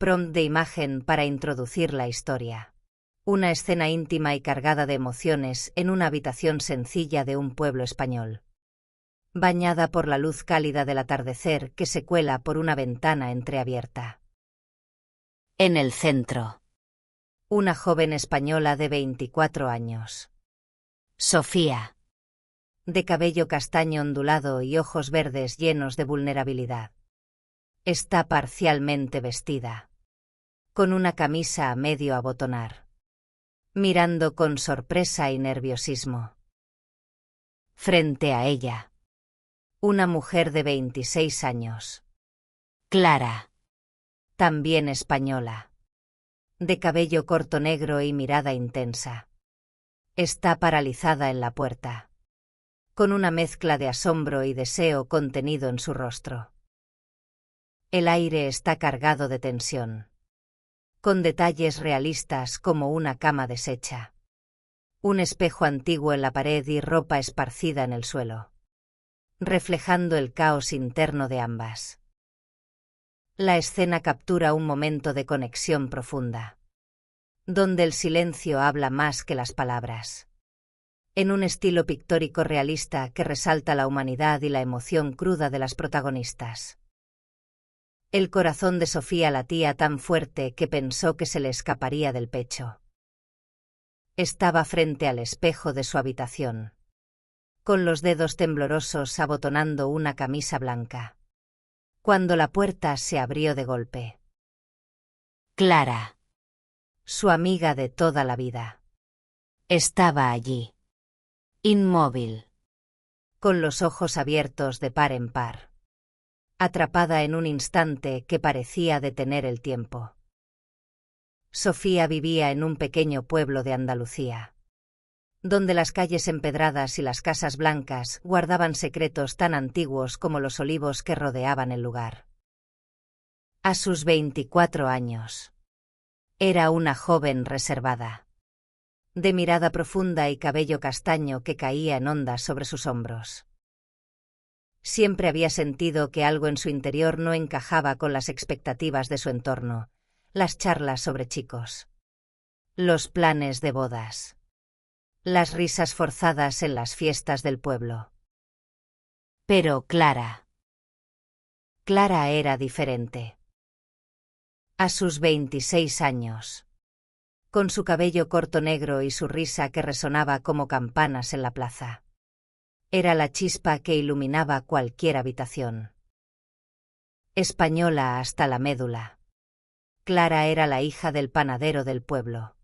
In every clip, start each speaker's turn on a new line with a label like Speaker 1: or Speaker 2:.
Speaker 1: Prompt de imagen para introducir la historia. Una escena íntima y cargada de emociones en una habitación sencilla de un pueblo español. Bañada por la luz cálida del atardecer que se cuela por una ventana entreabierta. En el centro. Una joven española de 24 años. Sofía. De cabello castaño ondulado y ojos verdes llenos de vulnerabilidad. Está parcialmente vestida. Con una camisa a medio abotonar. Mirando con sorpresa y nerviosismo. Frente a ella. Una mujer de 26 años. Clara. También española. De cabello corto negro y mirada intensa. Está paralizada en la puerta. Con una mezcla de asombro y deseo contenido en su rostro. El aire está cargado de tensión. Con detalles realistas como una cama deshecha. Un espejo antiguo en la pared y ropa esparcida en el suelo. Reflejando el caos interno de ambas. La escena captura un momento de conexión profunda. Donde el silencio habla más que las palabras. En un estilo pictórico realista que resalta la humanidad y la emoción cruda de las protagonistas. El corazón de Sofía latía tan fuerte que pensó que se le escaparía del pecho. Estaba frente al espejo de su habitación. Con los dedos temblorosos abotonando una camisa blanca. Cuando la puerta se abrió de golpe. Clara. Su amiga de toda la vida. Estaba allí. Inmóvil. Con los ojos abiertos de par en par. Atrapada en un instante que parecía detener el tiempo. Sofía vivía en un pequeño pueblo de Andalucía. Donde las calles empedradas y las casas blancas guardaban secretos tan antiguos como los olivos que rodeaban el lugar. A sus 24 años. Era una joven reservada. De mirada profunda y cabello castaño que caía en ondas sobre sus hombros. Siempre había sentido que algo en su interior no encajaba con las expectativas de su entorno, las charlas sobre chicos. Los planes de bodas. Las risas forzadas en las fiestas del pueblo. Pero Clara era diferente. A sus 26 años. Con su cabello corto negro y su risa que resonaba como campanas en la plaza. Era la chispa que iluminaba cualquier habitación. Española hasta la médula. Clara era la hija del panadero del pueblo.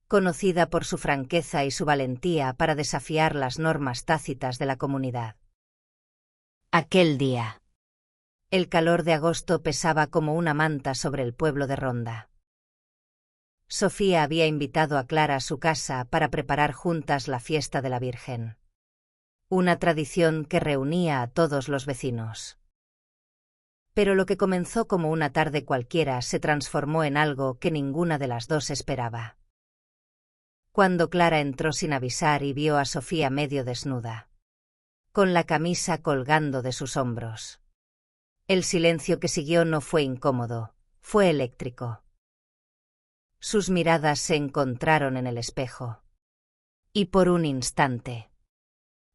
Speaker 1: Conocida por su franqueza y su valentía para desafiar las normas tácitas de la comunidad. Aquel día. El calor de agosto pesaba como una manta sobre el pueblo de Ronda. Sofía había invitado a Clara a su casa para preparar juntas la fiesta de la Virgen. Una tradición que reunía a todos los vecinos. Pero lo que comenzó como una tarde cualquiera se transformó en algo que ninguna de las dos esperaba. Cuando Clara entró sin avisar y vio a Sofía medio desnuda. Con la camisa colgando de sus hombros. El silencio que siguió no fue incómodo, fue eléctrico. Sus miradas se encontraron en el espejo. Y por un instante.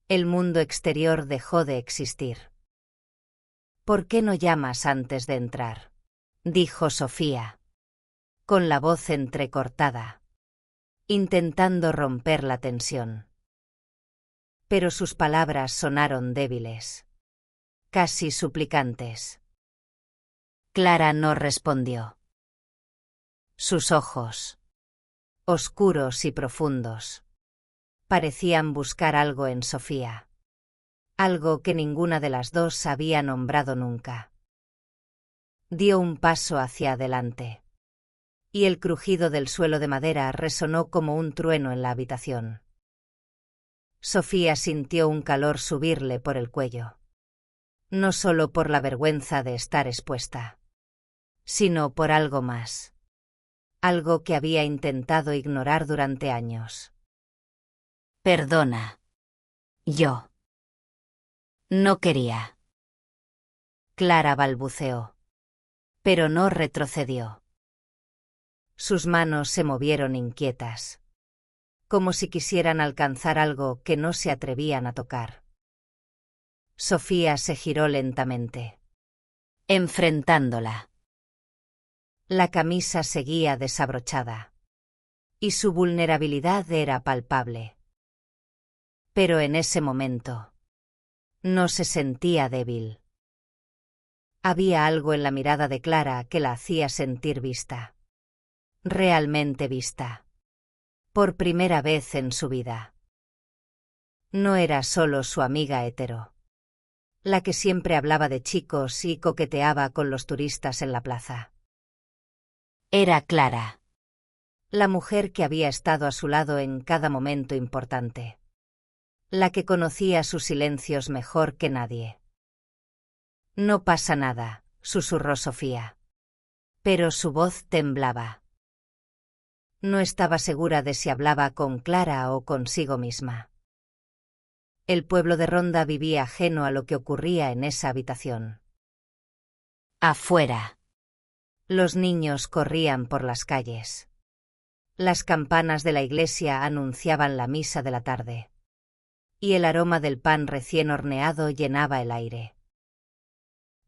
Speaker 1: El mundo exterior dejó de existir. ¿Por qué no llamas antes de entrar?, dijo Sofía. Con la voz entrecortada. Intentando romper la tensión. Pero sus palabras sonaron débiles. Casi suplicantes. Clara no respondió. Sus ojos. Oscuros y profundos. Parecían buscar algo en Sofía. Algo que ninguna de las dos había nombrado nunca. Dio un paso hacia adelante. Y el crujido del suelo de madera resonó como un trueno en la habitación. Sofía sintió un calor subirle por el cuello. No solo por la vergüenza de estar expuesta. Sino por algo más. Algo que había intentado ignorar durante años. Perdona. Yo. No quería. Clara balbuceó. Pero no retrocedió. Sus manos se movieron inquietas, como si quisieran alcanzar algo que no se atrevían a tocar. Sofía se giró lentamente, enfrentándola. La camisa seguía desabrochada, y su vulnerabilidad era palpable. Pero en ese momento, no se sentía débil. Había algo en la mirada de Clara que la hacía sentir vista. Realmente vista. Por primera vez en su vida. No era solo su amiga hetero, la que siempre hablaba de chicos y coqueteaba con los turistas en la plaza. Era Clara, la mujer que había estado a su lado en cada momento importante, la que conocía sus silencios mejor que nadie. No pasa nada, susurró Sofía. Pero su voz temblaba. No estaba segura de si hablaba con Clara o consigo misma. El pueblo de Ronda vivía ajeno a lo que ocurría en esa habitación. Afuera. Los niños corrían por las calles. Las campanas de la iglesia anunciaban la misa de la tarde. Y el aroma del pan recién horneado llenaba el aire.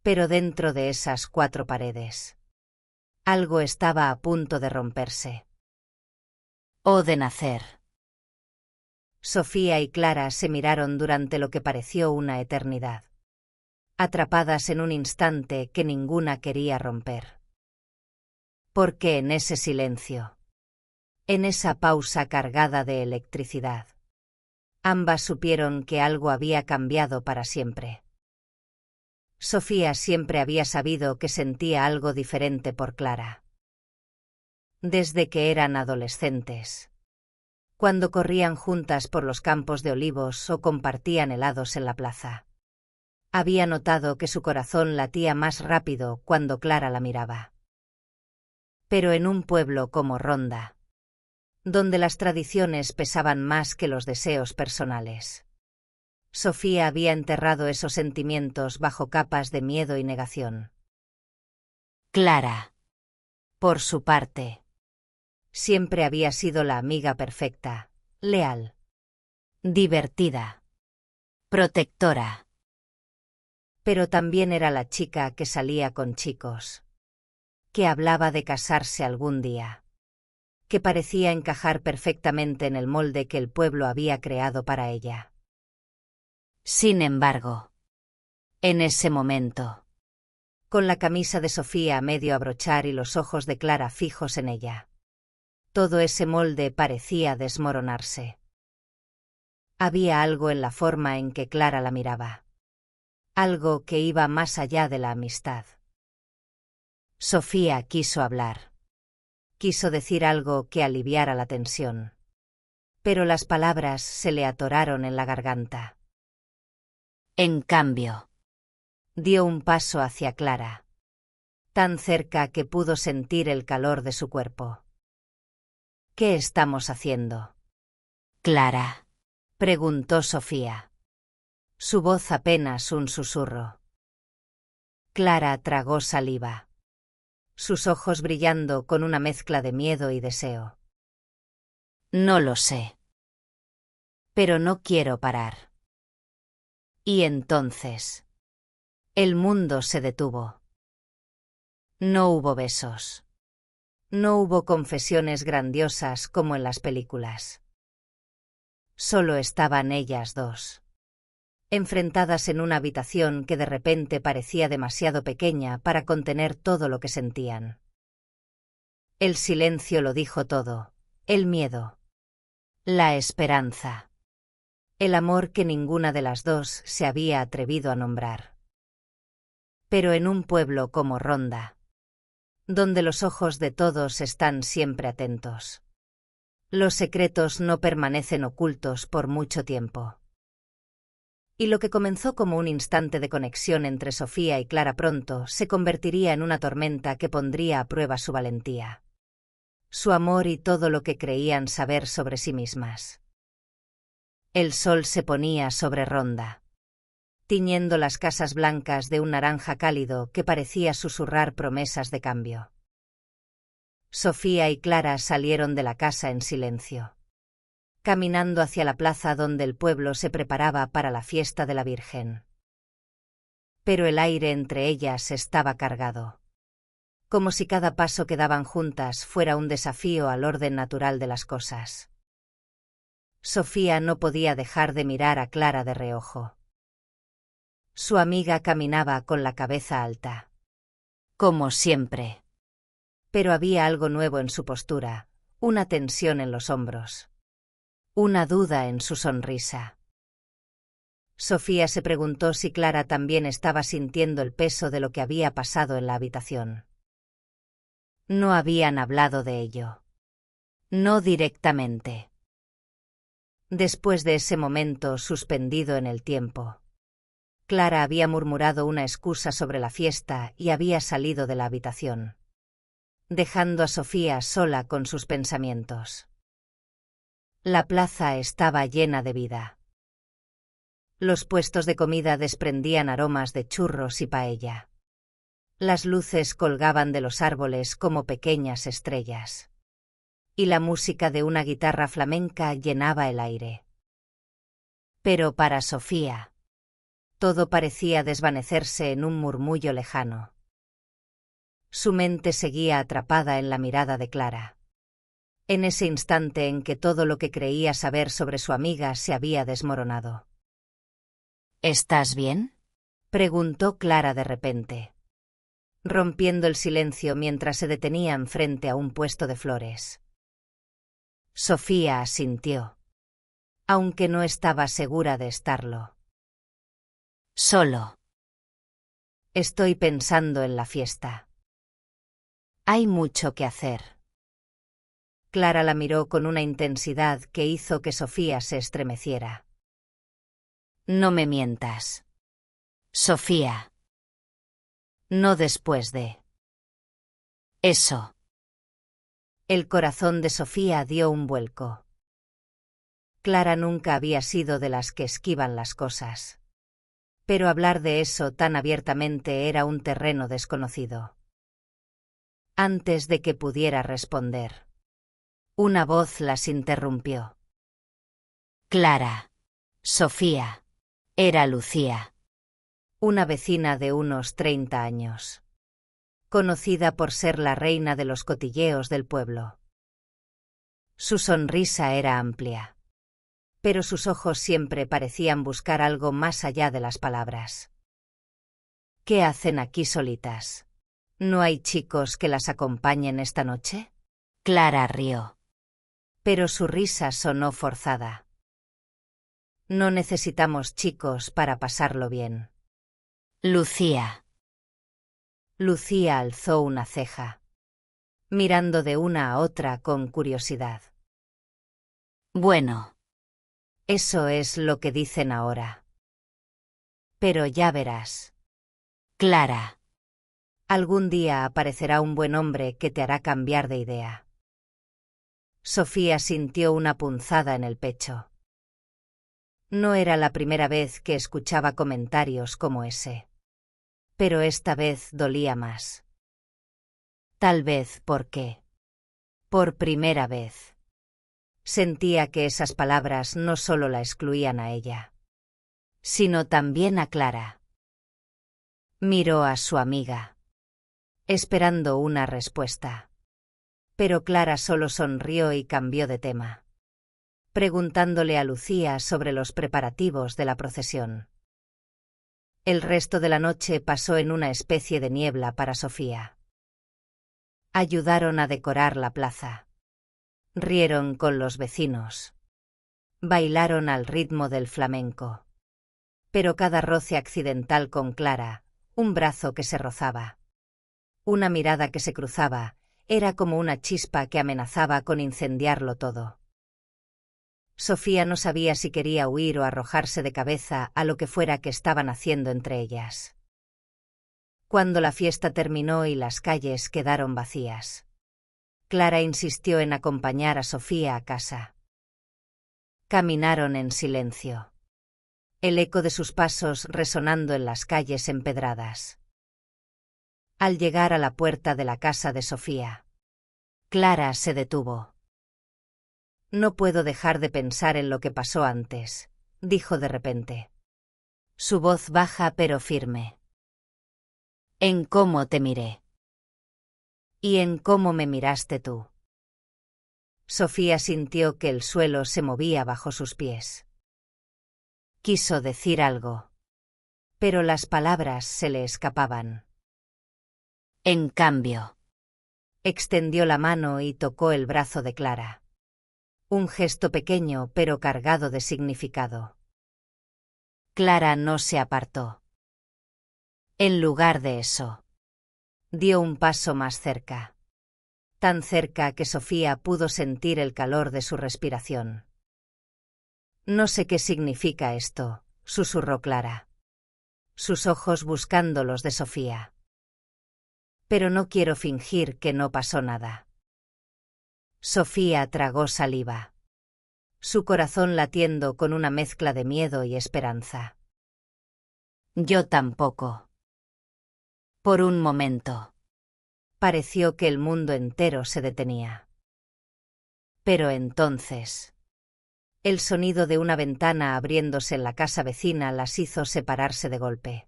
Speaker 1: Pero dentro de esas 4 paredes, algo estaba a punto de romperse. O de nacer. Sofía y Clara se miraron durante lo que pareció una eternidad, atrapadas en un instante que ninguna quería romper. Porque en ese silencio, en esa pausa cargada de electricidad, ambas supieron que algo había cambiado para siempre. Sofía siempre había sabido que sentía algo diferente por Clara. Desde que eran adolescentes, cuando corrían juntas por los campos de olivos o compartían helados en la plaza. Había notado que su corazón latía más rápido cuando Clara la miraba. Pero en un pueblo como Ronda, donde las tradiciones pesaban más que los deseos personales, Sofía había enterrado esos sentimientos bajo capas de miedo y negación. Clara, por su parte, siempre había sido la amiga perfecta, leal, divertida, protectora. Pero también era la chica que salía con chicos, que hablaba de casarse algún día, que parecía encajar perfectamente en el molde que el pueblo había creado para ella. Sin embargo, en ese momento, con la camisa de Sofía a medio abrochar y los ojos de Clara fijos en ella, todo ese molde parecía desmoronarse. Había algo en la forma en que Clara la miraba. Algo que iba más allá de la amistad. Sofía quiso hablar. Quiso decir algo que aliviara la tensión. Pero las palabras se le atoraron en la garganta. En cambio, dio un paso hacia Clara, tan cerca que pudo sentir el calor de su cuerpo. ¿Qué estamos haciendo? Clara, preguntó Sofía. Su voz apenas un susurro. Clara tragó saliva, sus ojos brillando con una mezcla de miedo y deseo. No lo sé. Pero no quiero parar. Y entonces, el mundo se detuvo. No hubo besos. No hubo confesiones grandiosas como en las películas. Solo estaban ellas dos, enfrentadas en una habitación que de repente parecía demasiado pequeña para contener todo lo que sentían. El silencio lo dijo todo, el miedo, la esperanza, el amor que ninguna de las dos se había atrevido a nombrar. Pero en un pueblo como Ronda, donde los ojos de todos están siempre atentos, los secretos no permanecen ocultos por mucho tiempo. Y lo que comenzó como un instante de conexión entre Sofía y Clara pronto se convertiría en una tormenta que pondría a prueba su valentía, su amor y todo lo que creían saber sobre sí mismas. El sol se ponía sobre Ronda, tiñendo las casas blancas de un naranja cálido que parecía susurrar promesas de cambio. Sofía y Clara salieron de la casa en silencio, caminando hacia la plaza donde el pueblo se preparaba para la fiesta de la Virgen. Pero el aire entre ellas estaba cargado, como si cada paso que daban juntas fuera un desafío al orden natural de las cosas. Sofía no podía dejar de mirar a Clara de reojo. Su amiga caminaba con la cabeza alta, como siempre. Pero había algo nuevo en su postura, una tensión en los hombros, una duda en su sonrisa. Sofía se preguntó si Clara también estaba sintiendo el peso de lo que había pasado en la habitación. No habían hablado de ello. No directamente. Después de ese momento suspendido en el tiempo, Clara había murmurado una excusa sobre la fiesta y había salido de la habitación, dejando a Sofía sola con sus pensamientos. La plaza estaba llena de vida. Los puestos de comida desprendían aromas de churros y paella. Las luces colgaban de los árboles como pequeñas estrellas. Y la música de una guitarra flamenca llenaba el aire. Pero para Sofía, todo parecía desvanecerse en un murmullo lejano. Su mente seguía atrapada en la mirada de Clara, en ese instante en que todo lo que creía saber sobre su amiga se había desmoronado. ¿Estás bien?, preguntó Clara de repente, rompiendo el silencio mientras se detenían frente a un puesto de flores. Sofía asintió, aunque no estaba segura de estarlo. Solo. Estoy pensando en la fiesta. Hay mucho que hacer. Clara la miró con una intensidad que hizo que Sofía se estremeciera. No me mientas. Sofía. No después de eso. El corazón de Sofía dio un vuelco. Clara nunca había sido de las que esquivan las cosas. Pero hablar de eso tan abiertamente era un terreno desconocido. Antes de que pudiera responder, una voz las interrumpió. Clara. Sofía. Era Lucía, una vecina de unos 30 años, conocida por ser la reina de los cotilleos del pueblo. Su sonrisa era amplia, pero sus ojos siempre parecían buscar algo más allá de las palabras. ¿Qué hacen aquí solitas? ¿No hay chicos que las acompañen esta noche? Clara rió, pero su risa sonó forzada. No necesitamos chicos para pasarlo bien. Lucía. Lucía alzó una ceja, mirando de una a otra con curiosidad. Bueno, eso es lo que dicen ahora. Pero ya verás. Clara. Algún día aparecerá un buen hombre que te hará cambiar de idea. Sofía sintió una punzada en el pecho. No era la primera vez que escuchaba comentarios como ese. Pero esta vez dolía más. Tal vez porque, por primera vez, sentía que esas palabras no solo la excluían a ella, sino también a Clara. Miró a su amiga, esperando una respuesta. Pero Clara solo sonrió y cambió de tema, preguntándole a Lucía sobre los preparativos de la procesión. El resto de la noche pasó en una especie de niebla para Sofía. Ayudaron a decorar la plaza. Rieron con los vecinos. Bailaron al ritmo del flamenco. Pero cada roce accidental con Clara, un brazo que se rozaba, una mirada que se cruzaba, era como una chispa que amenazaba con incendiarlo todo. Sofía no sabía si quería huir o arrojarse de cabeza a lo que fuera que estaban haciendo entre ellas. Cuando la fiesta terminó y las calles quedaron vacías, Clara insistió en acompañar a Sofía a casa. Caminaron en silencio, el eco de sus pasos resonando en las calles empedradas. Al llegar a la puerta de la casa de Sofía, Clara se detuvo. No puedo dejar de pensar en lo que pasó antes, dijo de repente. Su voz baja pero firme. En cómo te miré. Y en cómo me miraste tú. Sofía sintió que el suelo se movía bajo sus pies. Quiso decir algo, pero las palabras se le escapaban. En cambio, extendió la mano y tocó el brazo de Clara. Un gesto pequeño pero cargado de significado. Clara no se apartó. En lugar de eso, dio un paso más cerca. Tan cerca que Sofía pudo sentir el calor de su respiración. No sé qué significa esto, susurró Clara. Sus ojos buscando los de Sofía. Pero no quiero fingir que no pasó nada. Sofía tragó saliva. Su corazón latiendo con una mezcla de miedo y esperanza. Yo tampoco. Por un momento. Pareció que el mundo entero se detenía. Pero entonces, el sonido de una ventana abriéndose en la casa vecina las hizo separarse de golpe.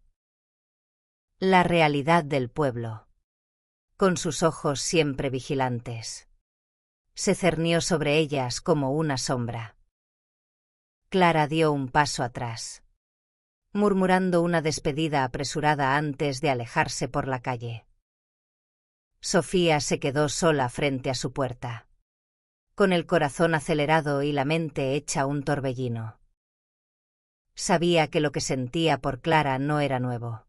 Speaker 1: La realidad del pueblo, con sus ojos siempre vigilantes, se cernió sobre ellas como una sombra. Clara dio un paso atrás, murmurando una despedida apresurada antes de alejarse por la calle. Sofía se quedó sola frente a su puerta, con el corazón acelerado y la mente hecha un torbellino. Sabía que lo que sentía por Clara no era nuevo,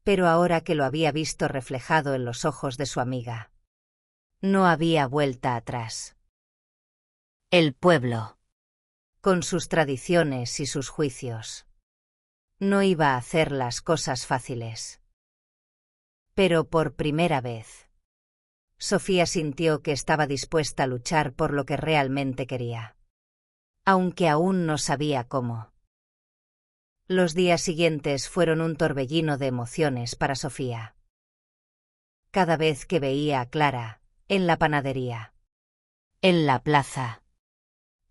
Speaker 1: pero ahora que lo había visto reflejado en los ojos de su amiga, no había vuelta atrás. El pueblo, con sus tradiciones y sus juicios, no iba a hacer las cosas fáciles. Pero por primera vez, Sofía sintió que estaba dispuesta a luchar por lo que realmente quería, aunque aún no sabía cómo. Los días siguientes fueron un torbellino de emociones para Sofía. Cada vez que veía a Clara, en la panadería, en la plaza,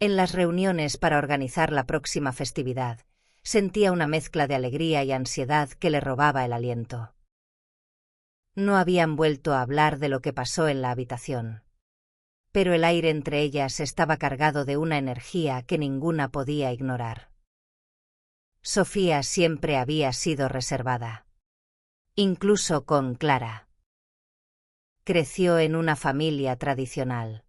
Speaker 1: en las reuniones para organizar la próxima festividad, sentía una mezcla de alegría y ansiedad que le robaba el aliento. No habían vuelto a hablar de lo que pasó en la habitación, pero el aire entre ellas estaba cargado de una energía que ninguna podía ignorar. Sofía siempre había sido reservada, incluso con Clara. Creció en una familia tradicional,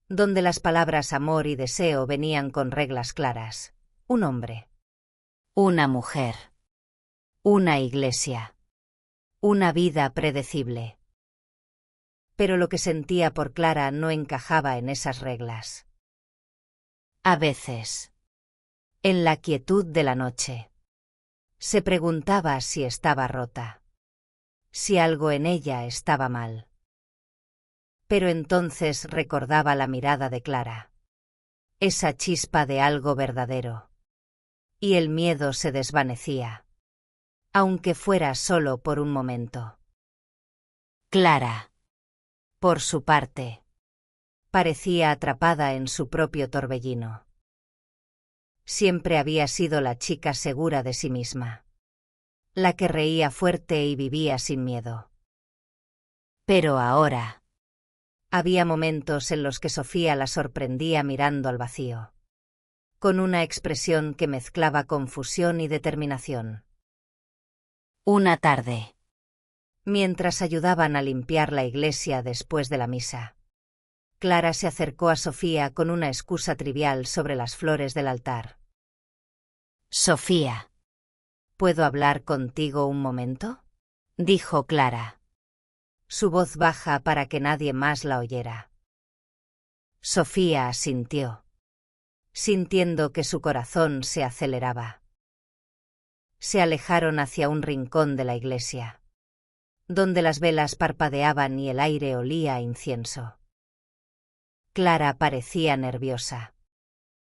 Speaker 1: donde las palabras amor y deseo venían con reglas claras: un hombre, una mujer, una iglesia, una vida predecible. Pero lo que sentía por Clara no encajaba en esas reglas. A veces, en la quietud de la noche, se preguntaba si estaba rota, si algo en ella estaba mal. Pero entonces recordaba la mirada de Clara, esa chispa de algo verdadero, y el miedo se desvanecía, aunque fuera solo por un momento. Clara, por su parte, parecía atrapada en su propio torbellino. Siempre había sido la chica segura de sí misma, la que reía fuerte y vivía sin miedo. Pero ahora, había momentos en los que Sofía la sorprendía mirando al vacío, con una expresión que mezclaba confusión y determinación. Una tarde, mientras ayudaban a limpiar la iglesia después de la misa, Clara se acercó a Sofía con una excusa trivial sobre las flores del altar. Sofía, ¿puedo hablar contigo un momento?, dijo Clara, su voz baja para que nadie más la oyera. Sofía asintió, sintiendo que su corazón se aceleraba. Se alejaron hacia un rincón de la iglesia, donde las velas parpadeaban y el aire olía a incienso. Clara parecía nerviosa.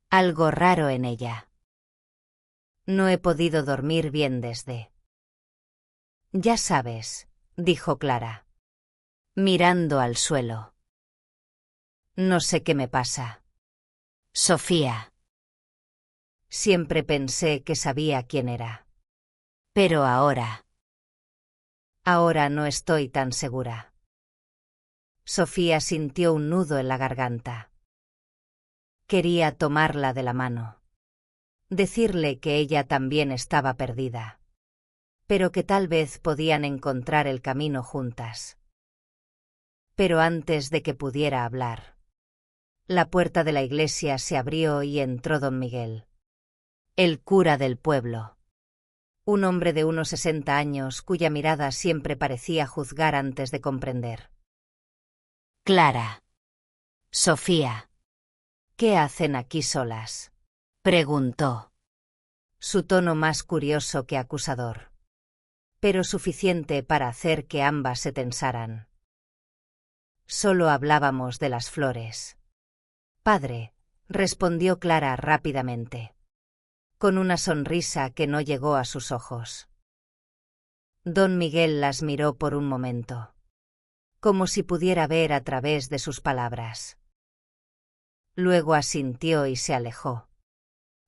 Speaker 1: Algo raro en ella. No he podido dormir bien desde. Ya sabes, dijo Clara, mirando al suelo. No sé qué me pasa.
Speaker 2: Sofía.
Speaker 1: Siempre pensé que sabía quién era.
Speaker 2: Pero ahora.
Speaker 1: Ahora no estoy tan segura. Sofía sintió un nudo en la garganta. Quería tomarla de la mano. Decirle que ella también estaba perdida. Pero que tal vez podían encontrar el camino juntas. Pero antes de que pudiera hablar, la puerta de la iglesia se abrió y entró don Miguel, el cura del pueblo. Un hombre de unos 60 años cuya mirada siempre parecía juzgar antes de comprender.
Speaker 2: Clara. Sofía.
Speaker 1: ¿Qué hacen aquí solas?,
Speaker 2: preguntó.
Speaker 1: Su tono más curioso que acusador, pero suficiente para hacer que ambas se tensaran. Solo hablábamos de las flores. Padre, respondió Clara rápidamente, con una sonrisa que no llegó a sus ojos. Don Miguel las miró por un momento, como si pudiera ver a través de sus palabras. Luego asintió y se alejó.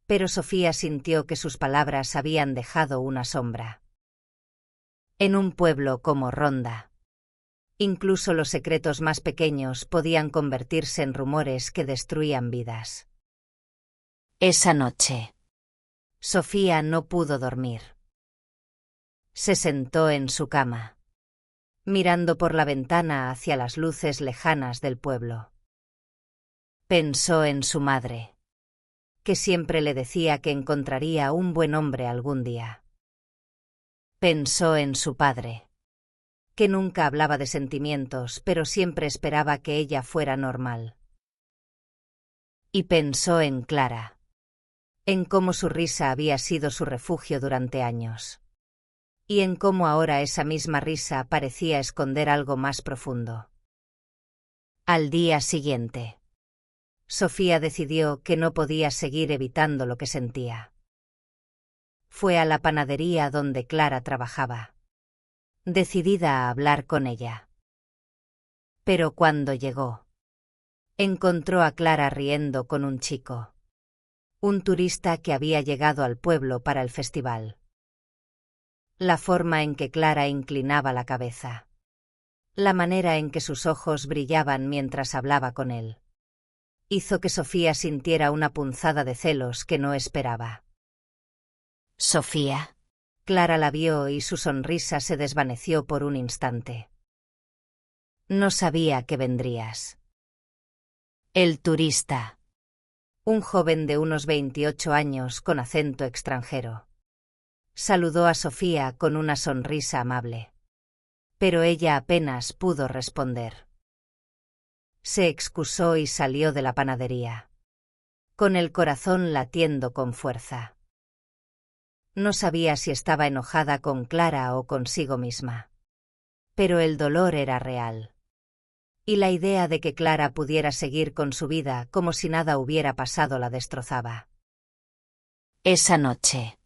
Speaker 1: Pero Sofía sintió que sus palabras habían dejado una sombra. En un pueblo como Ronda, incluso los secretos más pequeños podían convertirse en rumores que destruían vidas.
Speaker 2: Esa noche,
Speaker 1: Sofía no pudo dormir. Se sentó en su cama, mirando por la ventana hacia las luces lejanas del pueblo. Pensó en su madre, que siempre le decía que encontraría un buen hombre algún día. Pensó en su padre, que nunca hablaba de sentimientos, pero siempre esperaba que ella fuera normal. Y pensó en Clara, en cómo su risa había sido su refugio durante años, y en cómo ahora esa misma risa parecía esconder algo más profundo. Al día siguiente, Sofía decidió que no podía seguir evitando lo que sentía. Fue a la panadería donde Clara trabajaba, decidida a hablar con ella. Pero cuando llegó, encontró a Clara riendo con un chico, un turista que había llegado al pueblo para el festival. La forma en que Clara inclinaba la cabeza, la manera en que sus ojos brillaban mientras hablaba con él, hizo que Sofía sintiera una punzada de celos que no esperaba.
Speaker 2: Sofía.
Speaker 1: Clara la vio y su sonrisa se desvaneció por un instante. No sabía que vendrías.
Speaker 2: El turista.
Speaker 1: Un joven de unos 28 años con acento extranjero. Saludó a Sofía con una sonrisa amable. Pero ella apenas pudo responder. Se excusó y salió de la panadería, con el corazón latiendo con fuerza. No sabía si estaba enojada con Clara o consigo misma. Pero el dolor era real. Y la idea de que Clara pudiera seguir con su vida como si nada hubiera pasado la destrozaba.
Speaker 2: Esa noche,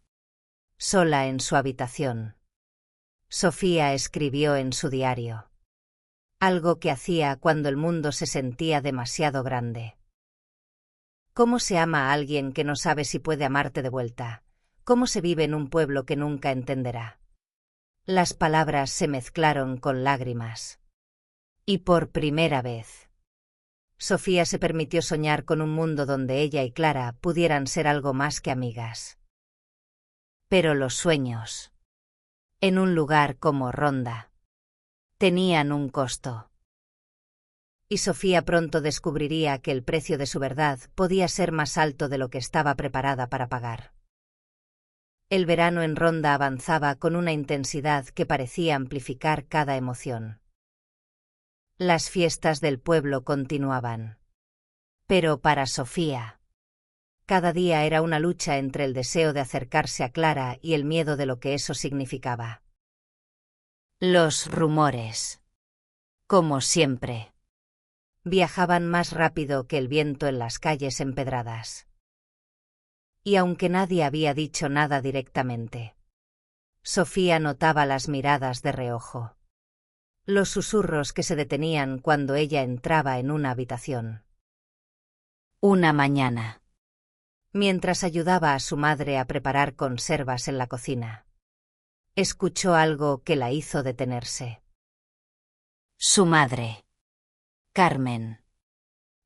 Speaker 1: sola en su habitación, Sofía escribió en su diario. Algo que hacía cuando el mundo se sentía demasiado grande. ¿Cómo se ama a alguien que no sabe si puede amarte de vuelta? ¿Cómo se vive en un pueblo que nunca entenderá? Las palabras se mezclaron con lágrimas. Y por primera vez, Sofía se permitió soñar con un mundo donde ella y Clara pudieran ser algo más que amigas. Pero los sueños, en un lugar como Ronda, tenían un costo. Y Sofía pronto descubriría que el precio de su verdad podía ser más alto de lo que estaba preparada para pagar. El verano en Ronda avanzaba con una intensidad que parecía amplificar cada emoción. Las fiestas del pueblo continuaban. Pero para Sofía, cada día era una lucha entre el deseo de acercarse a Clara y el miedo de lo que eso significaba. Los rumores, como siempre, viajaban más rápido que el viento en las calles empedradas. Y aunque nadie había dicho nada directamente, Sofía notaba las miradas de reojo, los susurros que se detenían cuando ella entraba en una habitación.
Speaker 2: Una mañana.
Speaker 1: Mientras ayudaba a su madre a preparar conservas en la cocina, escuchó algo que la hizo detenerse.
Speaker 2: Su madre. Carmen.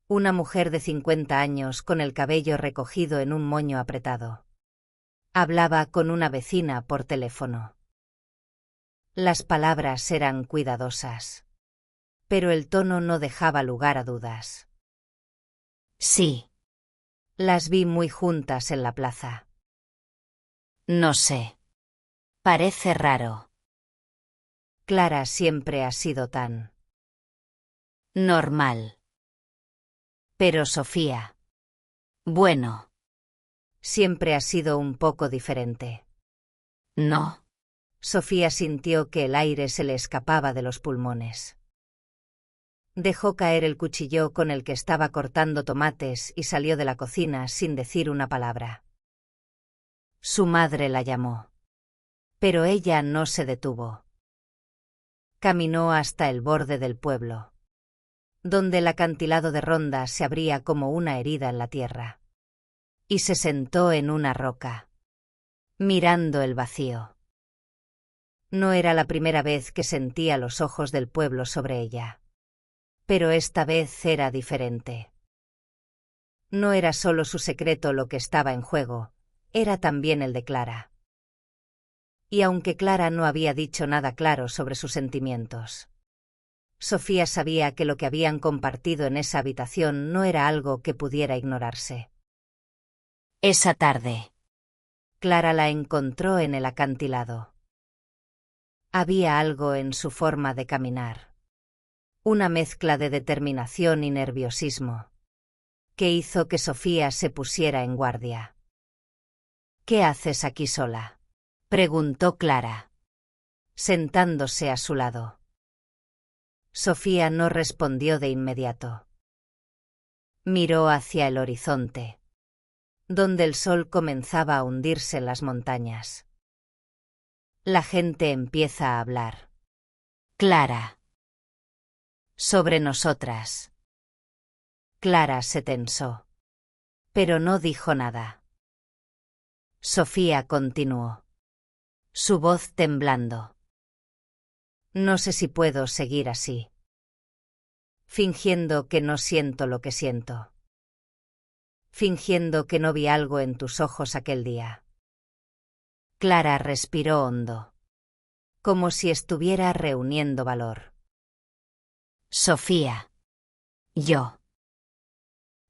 Speaker 1: Una mujer de 50 años con el cabello recogido en un moño apretado. Hablaba con una vecina por teléfono. Las palabras eran cuidadosas, pero el tono no dejaba lugar a dudas.
Speaker 2: Sí.
Speaker 1: Las vi muy juntas en la plaza.
Speaker 2: No sé. Parece raro.
Speaker 1: Clara siempre ha sido tan
Speaker 2: normal. Pero Sofía. Bueno.
Speaker 1: Siempre ha sido un poco diferente.
Speaker 2: No.
Speaker 1: Sofía sintió que el aire se le escapaba de los pulmones. Dejó caer el cuchillo con el que estaba cortando tomates y salió de la cocina sin decir una palabra. Su madre la llamó. Pero ella no se detuvo. Caminó hasta el borde del pueblo, donde el acantilado de Ronda se abría como una herida en la tierra. Y se sentó en una roca, mirando el vacío. No era la primera vez que sentía los ojos del pueblo sobre ella. Pero esta vez era diferente. No era solo su secreto lo que estaba en juego, era también el de Clara. Y aunque Clara no había dicho nada claro sobre sus sentimientos, Sofía sabía que lo que habían compartido en esa habitación no era algo que pudiera ignorarse.
Speaker 2: Esa tarde.
Speaker 1: Clara la encontró en el acantilado. Había algo en su forma de caminar. Una mezcla de determinación y nerviosismo, que hizo que Sofía se pusiera en guardia. «¿Qué haces aquí sola?», preguntó Clara, sentándose a su lado. Sofía no respondió de inmediato. Miró hacia el horizonte, donde el sol comenzaba a hundirse en las montañas. La gente empieza a hablar.
Speaker 2: Clara.
Speaker 1: Sobre nosotras. Clara se tensó, pero no dijo nada. Sofía continuó, su voz temblando. No sé si puedo seguir así, fingiendo que no siento lo que siento. Fingiendo que no vi algo en tus ojos aquel día. Clara respiró hondo, como si estuviera reuniendo valor.
Speaker 2: Sofía. Yo.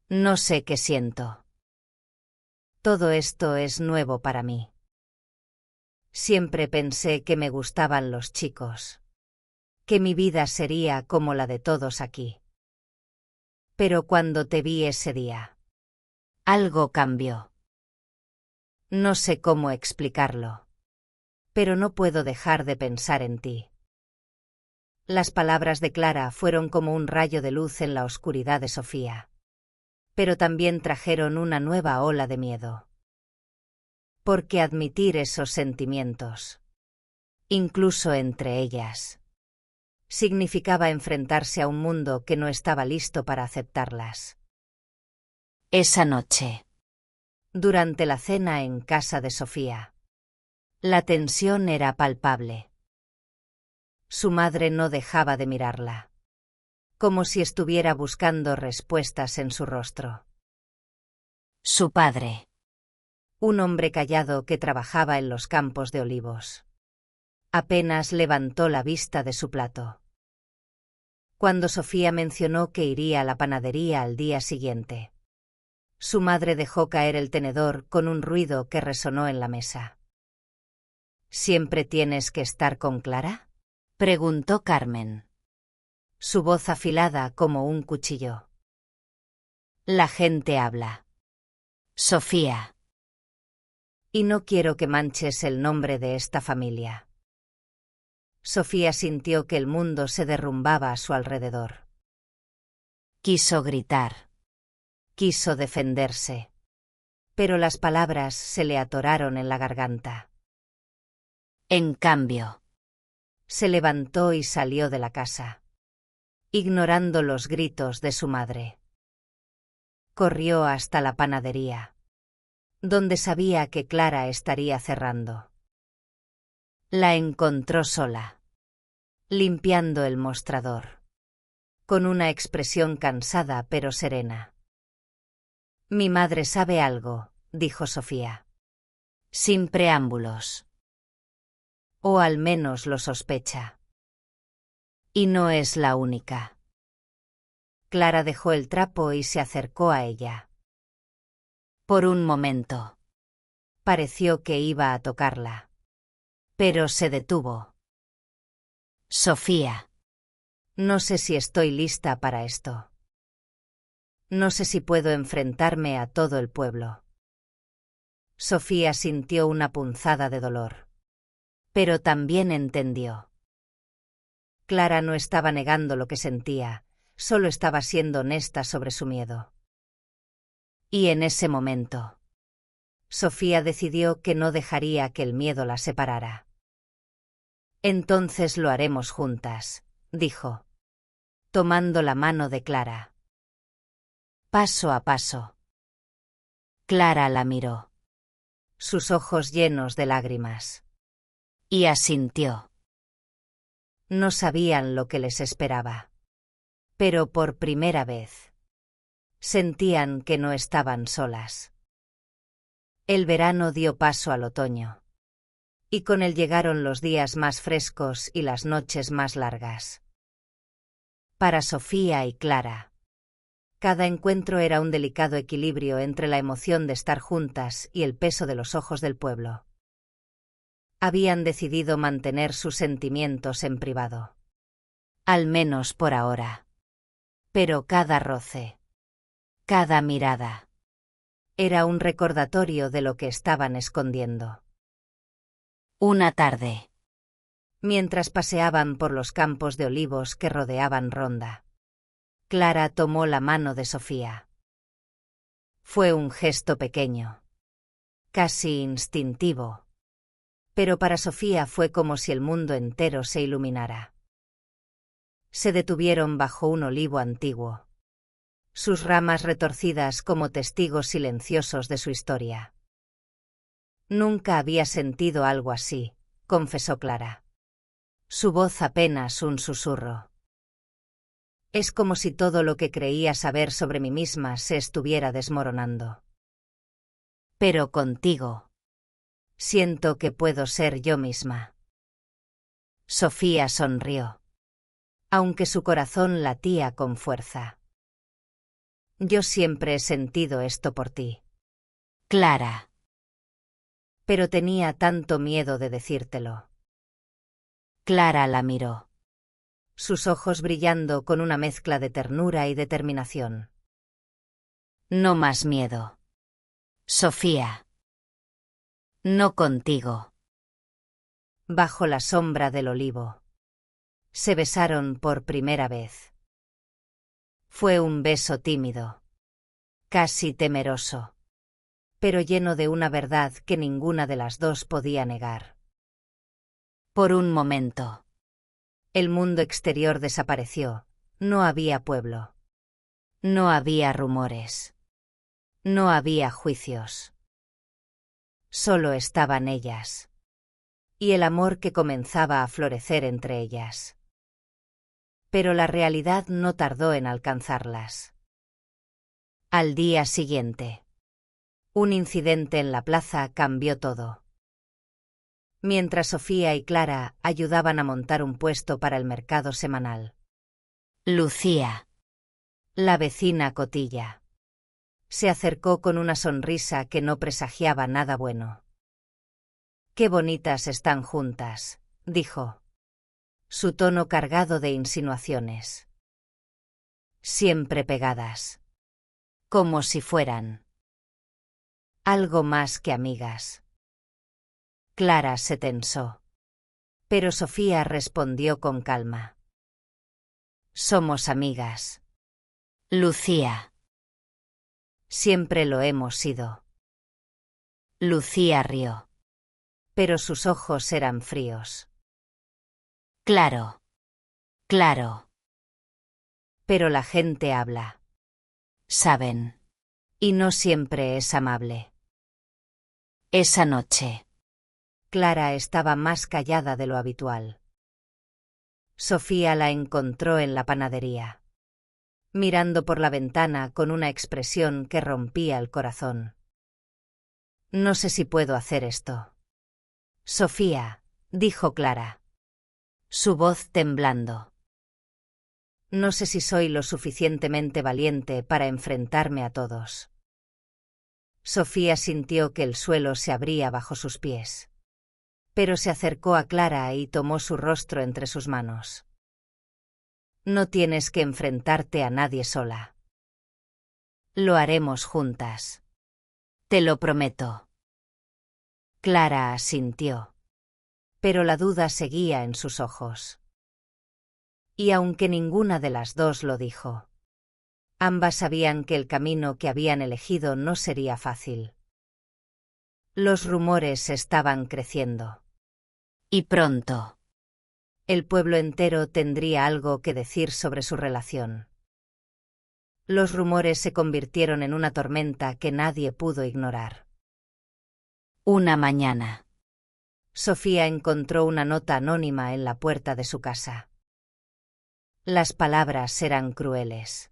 Speaker 1: No sé qué siento. Todo esto es nuevo para mí. Siempre pensé que me gustaban los chicos, que mi vida sería como la de todos aquí. Pero cuando te vi ese día, algo cambió. No sé cómo explicarlo, pero no puedo dejar de pensar en ti. Las palabras de Clara fueron como un rayo de luz en la oscuridad de Sofía, pero también trajeron una nueva ola de miedo. Porque admitir esos sentimientos, incluso entre ellas, significaba enfrentarse a un mundo que no estaba listo para aceptarlas.
Speaker 2: Esa noche.
Speaker 1: Durante la cena en casa de Sofía, la tensión era palpable. Su madre no dejaba de mirarla, como si estuviera buscando respuestas en su rostro.
Speaker 2: Su padre.
Speaker 1: Un hombre callado que trabajaba en los campos de olivos. Apenas levantó la vista de su plato. Cuando Sofía mencionó que iría a la panadería al día siguiente, su madre dejó caer el tenedor con un ruido que resonó en la mesa. ¿Siempre tienes que estar con Clara?, preguntó Carmen, su voz afilada como un cuchillo. La gente habla. Sofía. Y no quiero que manches el nombre de esta familia. Sofía sintió que el mundo se derrumbaba a su alrededor. Quiso gritar. Quiso defenderse. Pero las palabras se le atoraron en la garganta. En cambio, se levantó y salió de la casa, ignorando los gritos de su madre. Corrió hasta la panadería, donde sabía que Clara estaría cerrando. La encontró sola, limpiando el mostrador, con una expresión cansada pero serena. «Mi madre sabe algo», dijo Sofía.
Speaker 2: Sin preámbulos.
Speaker 1: «O al menos lo sospecha.
Speaker 2: Y no es la única».
Speaker 1: Clara dejó el trapo y se acercó a ella.
Speaker 2: Por un momento.
Speaker 1: Pareció que iba a tocarla. Pero se detuvo.
Speaker 2: «Sofía».
Speaker 1: «No sé si estoy lista para esto. No sé si puedo enfrentarme a todo el pueblo». Sofía sintió una punzada de dolor. Pero también entendió. Clara no estaba negando lo que sentía, solo estaba siendo honesta sobre su miedo. Y en ese momento, Sofía decidió que no dejaría que el miedo la separara. «Entonces lo haremos juntas», dijo, tomando la mano de Clara. Paso a paso.
Speaker 2: Clara la miró.
Speaker 1: Sus ojos llenos de lágrimas.
Speaker 2: Y asintió.
Speaker 1: No sabían lo que les esperaba. Pero por primera vez, sentían que no estaban solas. El verano dio paso al otoño. Y con él llegaron los días más frescos y las noches más largas. Para Sofía y Clara, cada encuentro era un delicado equilibrio entre la emoción de estar juntas y el peso de los ojos del pueblo. Habían decidido mantener sus sentimientos en privado. Al menos por ahora. Pero cada roce, cada mirada, era un recordatorio de lo que estaban escondiendo.
Speaker 2: Una tarde.
Speaker 1: Mientras paseaban por los campos de olivos que rodeaban Ronda, Clara tomó la mano de Sofía. Fue un gesto pequeño, casi instintivo, pero para Sofía fue como si el mundo entero se iluminara. Se detuvieron bajo un olivo antiguo, sus ramas retorcidas como testigos silenciosos de su historia. «Nunca había sentido algo así», confesó Clara. Su voz apenas un susurro. «Es como si todo lo que creía saber sobre mí misma se estuviera desmoronando. Pero contigo, siento que puedo ser yo misma». Sofía sonrió, aunque su corazón latía con fuerza. «Yo siempre he sentido esto por ti,
Speaker 2: Clara».
Speaker 1: Pero tenía tanto miedo de decírtelo.
Speaker 2: Clara la miró.
Speaker 1: Sus ojos brillando con una mezcla de ternura y determinación.
Speaker 2: «No más miedo. Sofía. No contigo».
Speaker 1: Bajo la sombra del olivo, se besaron por primera vez. Fue un beso tímido, casi temeroso, pero lleno de una verdad que ninguna de las dos podía negar.
Speaker 2: Por un momento.
Speaker 1: El mundo exterior desapareció, no había pueblo.
Speaker 2: No había rumores.
Speaker 1: No había juicios. Solo estaban ellas. Y el amor que comenzaba a florecer entre ellas. Pero la realidad no tardó en alcanzarlas. Al día siguiente, un incidente en la plaza cambió todo. Mientras Sofía y Clara ayudaban a montar un puesto para el mercado semanal,
Speaker 2: Lucía,
Speaker 1: la vecina Cotilla, se acercó con una sonrisa que no presagiaba nada bueno. «Qué bonitas están juntas», dijo, su tono cargado de insinuaciones. «Siempre pegadas. Como si fueran algo más que amigas». Clara se tensó. Pero Sofía respondió con calma. «Somos amigas,
Speaker 2: Lucía».
Speaker 1: Siempre lo hemos sido».
Speaker 2: Lucía rió.
Speaker 1: Pero sus ojos eran fríos.
Speaker 2: «Claro. Claro».
Speaker 1: «Pero la gente habla».
Speaker 2: «Saben».
Speaker 1: Y no siempre es amable.
Speaker 2: Esa noche.
Speaker 1: Clara estaba más callada de lo habitual. Sofía la encontró en la panadería, mirando por la ventana con una expresión que rompía el corazón. No sé si puedo hacer esto. Sofía, dijo Clara, su voz temblando. No sé si soy lo suficientemente valiente para enfrentarme a todos. Sofía sintió que el suelo se abría bajo sus pies. Pero se acercó a Clara y tomó su rostro entre sus manos. No tienes que enfrentarte a nadie sola. Lo haremos juntas. Te lo prometo. Clara asintió. Pero la duda seguía en sus ojos. Y aunque ninguna de las dos lo dijo, ambas sabían que el camino que habían elegido no sería fácil. Los rumores estaban creciendo.
Speaker 2: Y pronto.
Speaker 1: El pueblo entero tendría algo que decir sobre su relación. Los rumores se convirtieron en una tormenta que nadie pudo ignorar.
Speaker 2: Una mañana.
Speaker 1: Sofía encontró una nota anónima en la puerta de su casa. Las palabras eran crueles.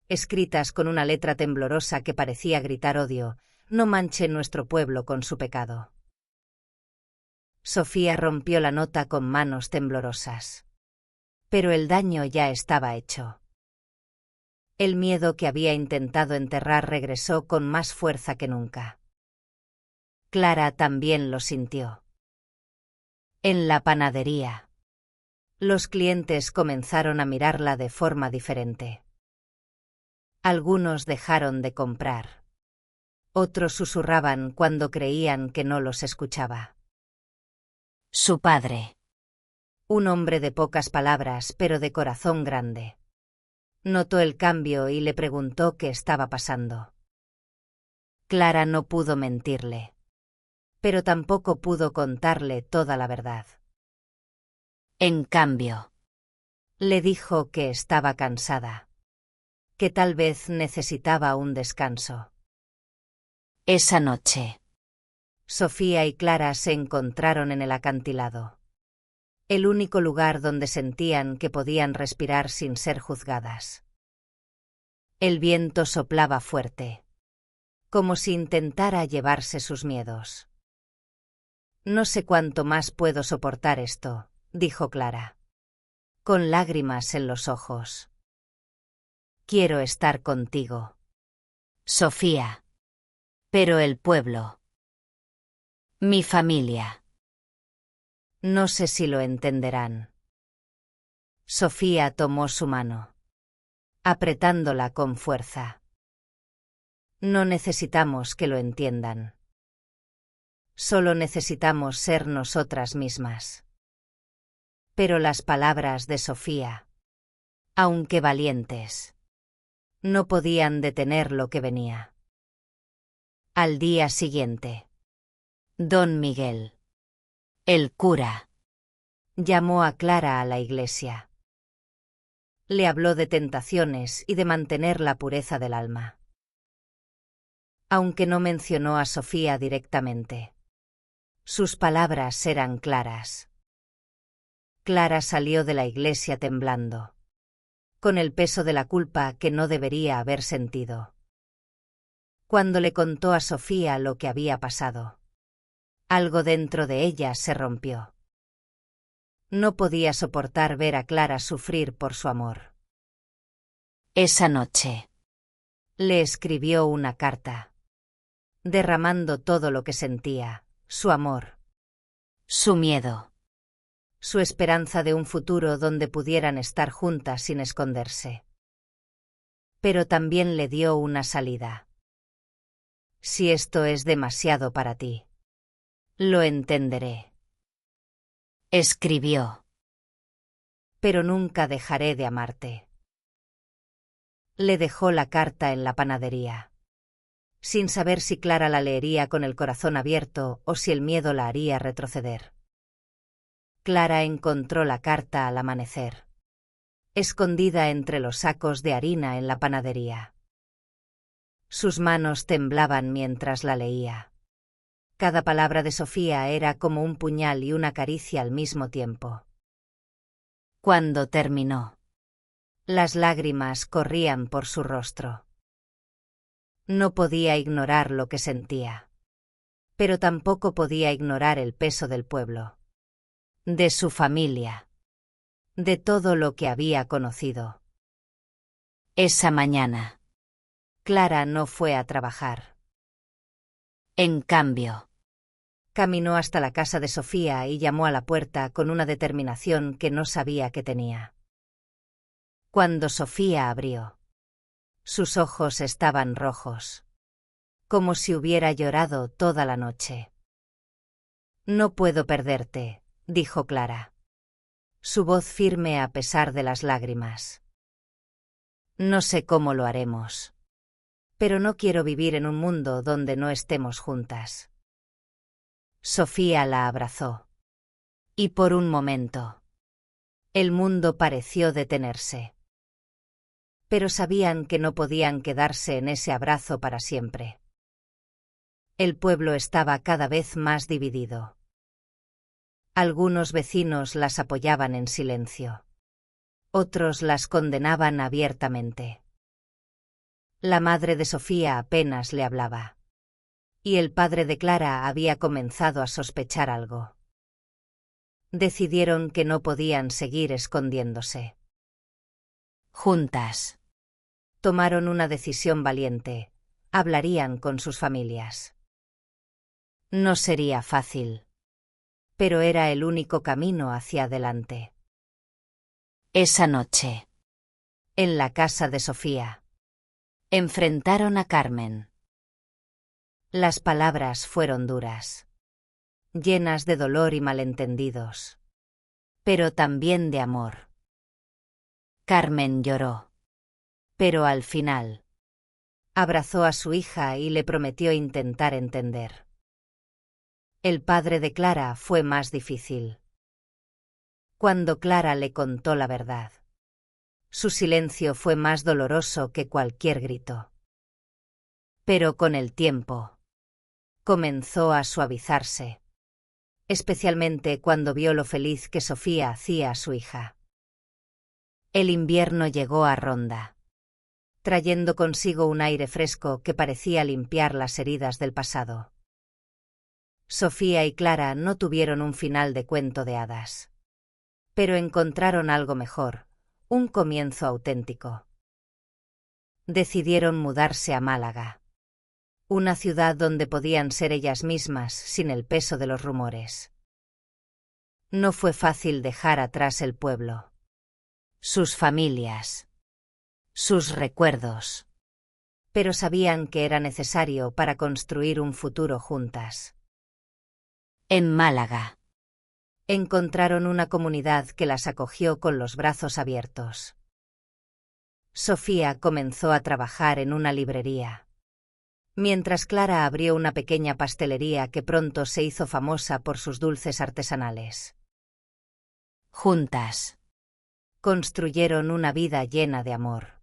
Speaker 1: Escritas con una letra temblorosa que parecía gritar odio: no manche nuestro pueblo con su pecado. Sofía rompió la nota con manos temblorosas. Pero el daño ya estaba hecho. El miedo que había intentado enterrar regresó con más fuerza que nunca. Clara también lo sintió. En la panadería, los clientes comenzaron a mirarla de forma diferente. Algunos dejaron de comprar. Otros susurraban cuando creían que no los escuchaba.
Speaker 2: Su padre.
Speaker 1: Un hombre de pocas palabras pero de corazón grande. Notó el cambio y le preguntó qué estaba pasando. Clara no pudo mentirle. Pero tampoco pudo contarle toda la verdad.
Speaker 2: En cambio,
Speaker 1: le dijo que estaba cansada. Que tal vez necesitaba un descanso.
Speaker 2: Esa noche.
Speaker 1: Sofía y Clara se encontraron en el acantilado. El único lugar donde sentían que podían respirar sin ser juzgadas. El viento soplaba fuerte, como si intentara llevarse sus miedos. No sé cuánto más puedo soportar esto, dijo Clara, con lágrimas en los ojos. Quiero estar contigo.
Speaker 2: Sofía. Pero el pueblo. Mi familia.
Speaker 1: No sé si lo entenderán. Sofía tomó su mano, apretándola con fuerza. No necesitamos que lo entiendan. Solo necesitamos ser nosotras mismas. Pero las palabras de Sofía, aunque valientes, no podían detener lo que venía. Al día siguiente, Don Miguel, el cura, llamó a Clara a la iglesia. Le habló de tentaciones y de mantener la pureza del alma. Aunque no mencionó a Sofía directamente, sus palabras eran claras. Clara salió de la iglesia temblando, con el peso de la culpa que no debería haber sentido. Cuando le contó a Sofía lo que había pasado, algo dentro de ella se rompió. No podía soportar ver a Clara sufrir por su amor.
Speaker 2: Esa noche.
Speaker 1: Le escribió una carta, derramando todo lo que sentía, su amor,
Speaker 2: su miedo,
Speaker 1: su esperanza de un futuro donde pudieran estar juntas sin esconderse. Pero también le dio una salida. Si esto es demasiado para ti, lo entenderé.
Speaker 2: Escribió.
Speaker 1: Pero nunca dejaré de amarte. Le dejó la carta en la panadería, sin saber si Clara la leería con el corazón abierto o si el miedo la haría retroceder. Clara encontró la carta al amanecer, escondida entre los sacos de harina en la panadería. Sus manos temblaban mientras la leía. Cada palabra de Sofía era como un puñal y una caricia al mismo tiempo.
Speaker 2: Cuando terminó,
Speaker 1: las lágrimas corrían por su rostro. No podía ignorar lo que sentía. Pero tampoco podía ignorar el peso del pueblo. De su familia. De todo lo que había conocido.
Speaker 2: Esa mañana,
Speaker 1: Clara no fue a trabajar.
Speaker 2: En cambio,
Speaker 1: caminó hasta la casa de Sofía y llamó a la puerta con una determinación que no sabía que tenía. Cuando Sofía abrió, sus ojos estaban rojos, como si hubiera llorado toda la noche. No puedo perderte, dijo Clara. Su voz firme a pesar de las lágrimas. No sé cómo lo haremos. Pero no quiero vivir en un mundo donde no estemos juntas. Sofía la abrazó. Y por un momento, el mundo pareció detenerse. Pero sabían que no podían quedarse en ese abrazo para siempre. El pueblo estaba cada vez más dividido. Algunos vecinos las apoyaban en silencio. Otros las condenaban abiertamente. La madre de Sofía apenas le hablaba. Y el padre de Clara había comenzado a sospechar algo. Decidieron que no podían seguir escondiéndose.
Speaker 2: Juntas.
Speaker 1: Tomaron una decisión valiente. Hablarían con sus familias. No sería fácil. Pero era el único camino hacia adelante.
Speaker 2: Esa noche,
Speaker 1: en la casa de Sofía,
Speaker 2: enfrentaron a Carmen.
Speaker 1: Las palabras fueron duras, llenas de dolor y malentendidos, pero también de amor.
Speaker 2: Carmen lloró.
Speaker 1: Pero al final, abrazó a su hija y le prometió intentar entender. El padre de Clara fue más difícil. Cuando Clara le contó la verdad, su silencio fue más doloroso que cualquier grito. Pero con el tiempo, comenzó a suavizarse, especialmente cuando vio lo feliz que Sofía hacía a su hija. El invierno llegó a Ronda, trayendo consigo un aire fresco que parecía limpiar las heridas del pasado. Sofía y Clara no tuvieron un final de cuento de hadas. Pero encontraron algo mejor, un comienzo auténtico. Decidieron mudarse a Málaga, una ciudad donde podían ser ellas mismas sin el peso de los rumores. No fue fácil dejar atrás el pueblo,
Speaker 2: sus familias, sus recuerdos.
Speaker 1: Pero sabían que era necesario para construir un futuro juntas.
Speaker 2: En Málaga,
Speaker 1: encontraron una comunidad que las acogió con los brazos abiertos. Sofía comenzó a trabajar en una librería, mientras Clara abrió una pequeña pastelería que pronto se hizo famosa por sus dulces artesanales.
Speaker 2: Juntas,
Speaker 1: construyeron una vida llena de amor,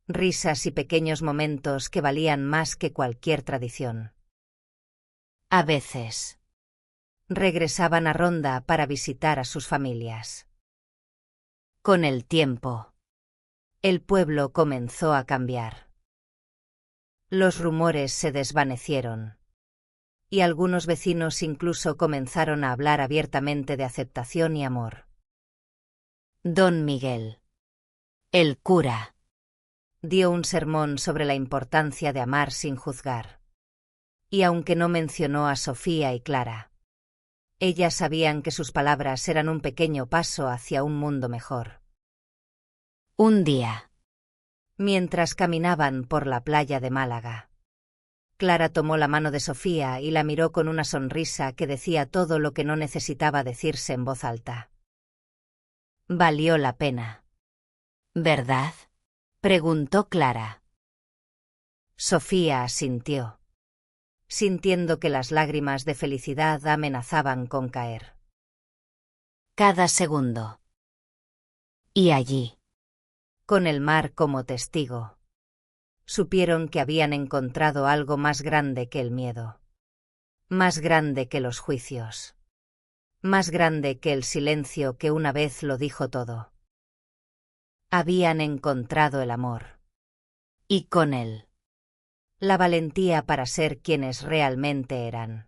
Speaker 1: risas y pequeños momentos que valían más que cualquier tradición.
Speaker 2: A veces,
Speaker 1: regresaban a Ronda para visitar a sus familias.
Speaker 2: Con el tiempo,
Speaker 1: el pueblo comenzó a cambiar. Los rumores se desvanecieron. Y algunos vecinos incluso comenzaron a hablar abiertamente de aceptación y amor.
Speaker 2: Don Miguel, el cura,
Speaker 1: dio un sermón sobre la importancia de amar sin juzgar. Y aunque no mencionó a Sofía y Clara, ellas sabían que sus palabras eran un pequeño paso hacia un mundo mejor.
Speaker 2: Un día,
Speaker 1: mientras caminaban por la playa de Málaga, Clara tomó la mano de Sofía y la miró con una sonrisa que decía todo lo que no necesitaba decirse en voz alta.
Speaker 2: Valió la pena, ¿verdad?, preguntó Clara.
Speaker 1: Sofía asintió, sintiendo que las lágrimas de felicidad amenazaban con caer.
Speaker 2: Cada segundo. Y allí,
Speaker 1: con el mar como testigo, Supieron que habían encontrado algo más grande que el miedo. Más grande que los juicios. Más grande que el silencio que una vez lo dijo todo. Habían encontrado el amor.
Speaker 2: Y con él,
Speaker 1: La valentía para ser quienes realmente eran.